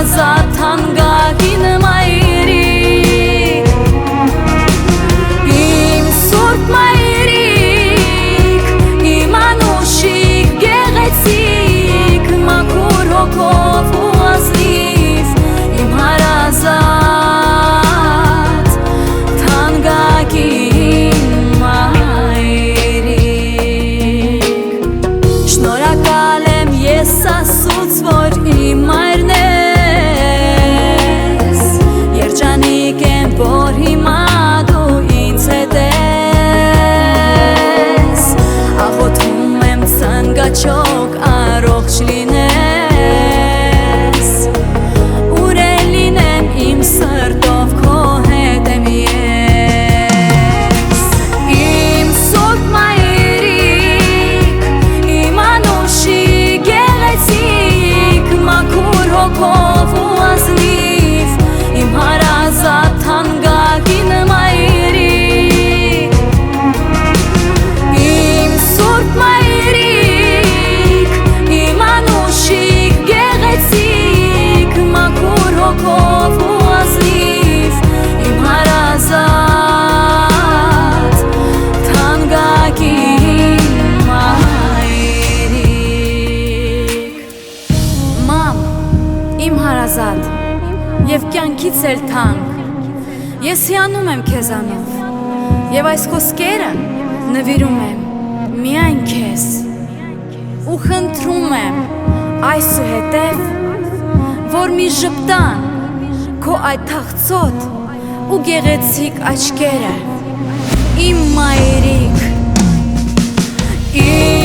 հարազատ թանկագին մայրիկ, իմ սուրբ մայրիկ, իմ անուշիկ գեղեցիկ, մաքուր հոգով ու ազնիվ, իմ հարազատ թանկագին մայրիկ։ Շնորհակալ եմ ես Աստծուց, որ իմ մայրն ես, երջանիկ եմ, որ հիմա դու ինձ հետ ես, աղոթում եմ ցանկաչոք առողջ լինես, ուր էլ լինեմ իմ սրտով քո հետ եմ ես, իմ սուրբ մայրիկ, իմ անուշիկ գեղեցիկ, մաքուր հոգով ու ազնիվ, իմ հարազատ թանկագին մայրիկ, իմ սուրբ մայրիկ, իմ անուշիկ գեղեցիկ, մաքուր հոգով ու ազնիվ, իմ հարազատ թանկագին մայրիկ։ Մամ, իմ հարազատ և կյանքից էլ թանկ, ես հիանում եմ քեզանով և այս խոսքերը նվիրում եմ միայն քեզ ու խնդրում եմ այսուհետև, որ մի ժպտան քո այդ թախծոտ ու գեղեցիկ աչքերը, իմ մայրիկ, իմ